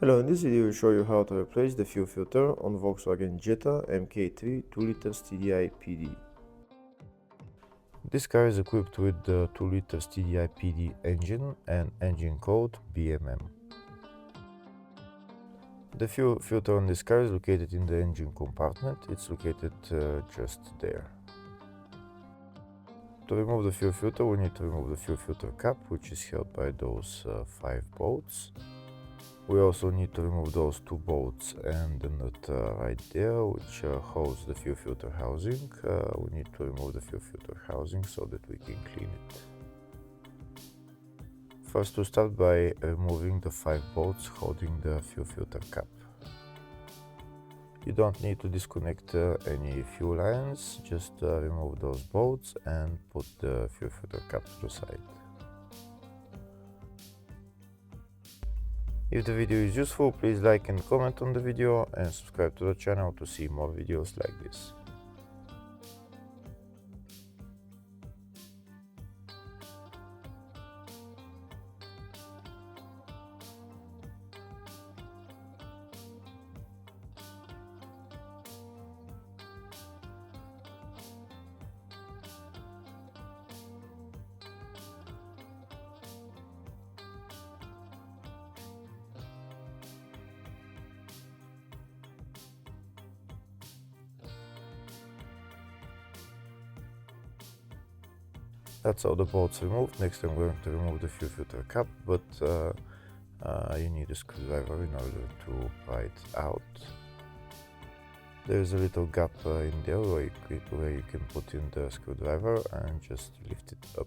Hello, in this video I will show you how to replace the fuel filter on Volkswagen Jetta MK3 2 L TDI PD. This car is equipped with the 2 L TDI PD engine and engine code BMM. The fuel filter on this car is located in the engine compartment. It's located just there. To remove the fuel filter, we need to remove the fuel filter cap, which is held by those 5 bolts. We also need to remove those 2 bolts and the nut right there, which holds the fuel filter housing. We need to remove the fuel filter housing so that we can clean it. First, we start by removing the 5 bolts holding the fuel filter cap. You don't need to disconnect any fuel lines, just remove those bolts and put the fuel filter cap to the side. If the video is useful, please like and comment on the video and subscribe to the channel to see more videos like this. That's all the bolts removed. Next I'm going to remove the fuel filter cap, but you need a screwdriver in order to pry it out. There's a little gap in there where you can put in the screwdriver and just lift it up.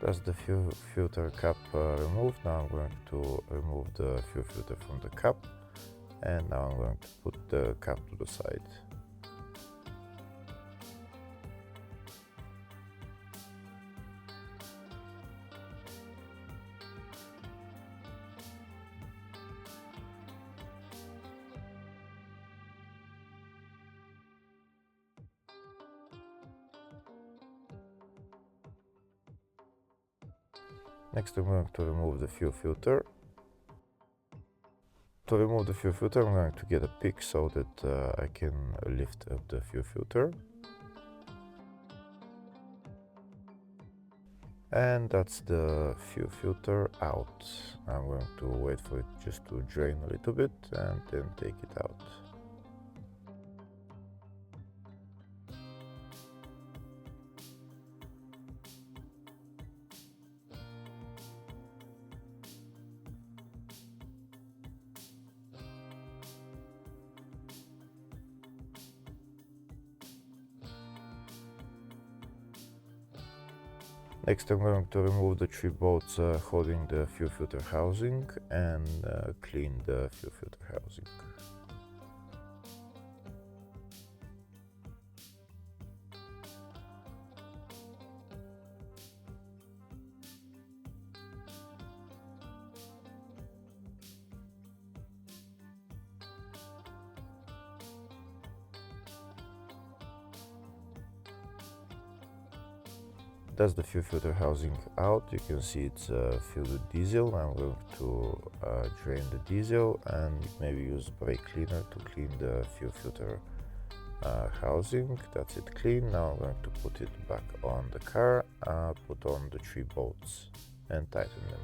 That's the fuel filter cap removed. Now I'm going to remove the fuel filter from the cap, and now I'm going to put the cap to the side. Next I'm going to remove the fuel filter. To remove the fuel filter, I'm going to get a pick so that I can lift up the fuel filter. And that's the fuel filter out. I'm going to wait for it just to drain a little bit and then take it out. Next I'm going to remove the 3 bolts holding the fuel filter housing and clean the fuel filter housing. That's the fuel filter housing out. You can see it's filled with diesel. I'm going to drain the diesel and maybe use brake cleaner to clean the fuel filter housing. That's it clean. Now I'm going to put it back on the car, put on the 3 bolts and tighten them.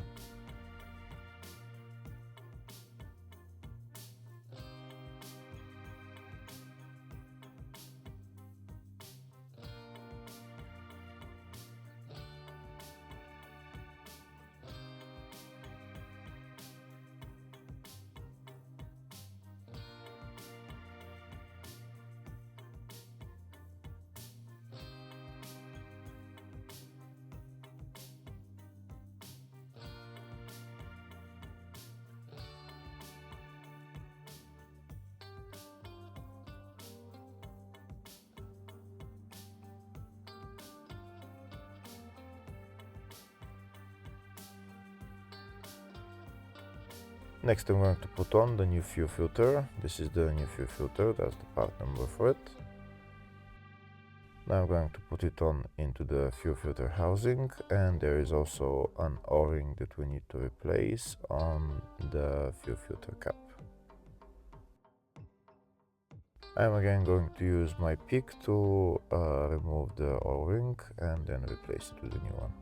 Next I'm going to put on the new fuel filter. This is the new fuel filter, that's the part number for it. Now I'm going to put it on into the fuel filter housing, and there is also an O-ring that we need to replace on the fuel filter cap. I'm again going to use my pick to remove the O-ring and then replace it with a new one.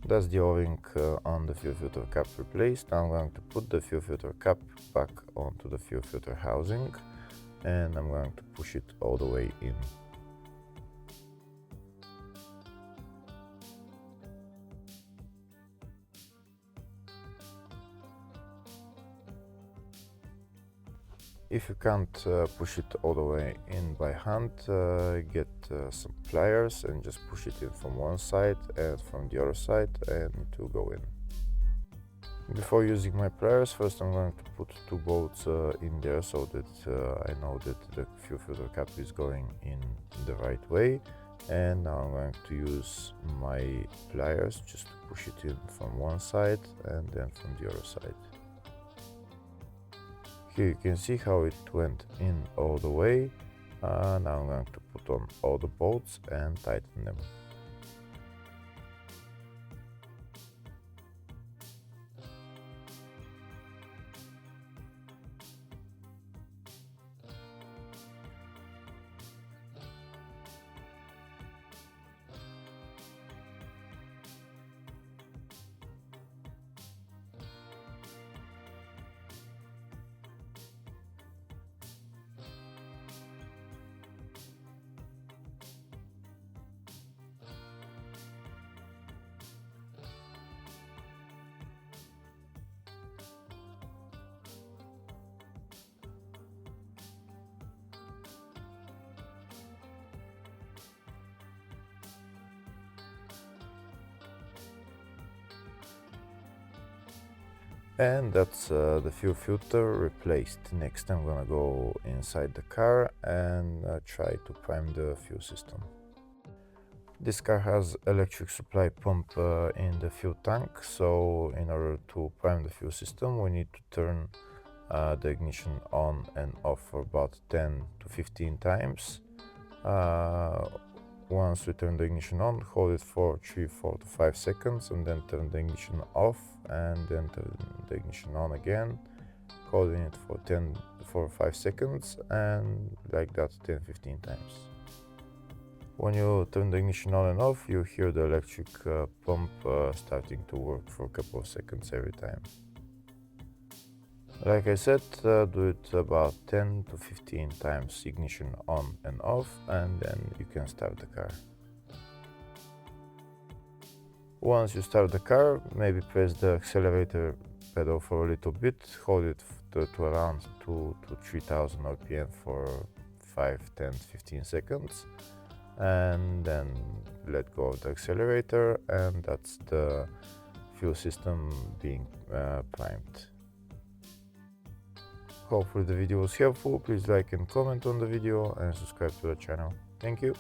That's the O-ring on the fuel filter cap replaced. Now I'm going to put the fuel filter cap back onto the fuel filter housing, and I'm going to push it all the way in. If you can't push it all the way in by hand, get some pliers and just push it in from one side and from the other side, and it will go in. Before using my pliers, first I'm going to put two bolts in there so that I know that the fuel filter cap is going in the right way. And now I'm going to use my pliers just to push it in from one side and then from the other side. Here you can see how it went in all the way. Now I'm going to put on all the bolts and tighten them. And that's the fuel filter replaced. Next I'm gonna go inside the car and try to prime the fuel system. This car has electric supply pump in the fuel tank, so in order to prime the fuel system we need to turn the ignition on and off for about 10 to 15 times. Once we turn the ignition on, hold it for 3, 4 to 5 seconds and then turn the ignition off, and then turn the ignition on again, holding it for 5 seconds, and like that 10-15 times. When you turn the ignition on and off, you hear the electric pump starting to work for a couple of seconds every time. Like I said, do it about 10 to 15 times ignition on and off, and then you can start the car. Once you start the car, maybe press the accelerator pedal for a little bit, hold it to around 2 to 3000 RPM for 5, 10, 15 seconds, and then let go of the accelerator, and that's the fuel system being primed. Hopefully the video was helpful. Please like and comment on the video and subscribe to the channel. Thank you.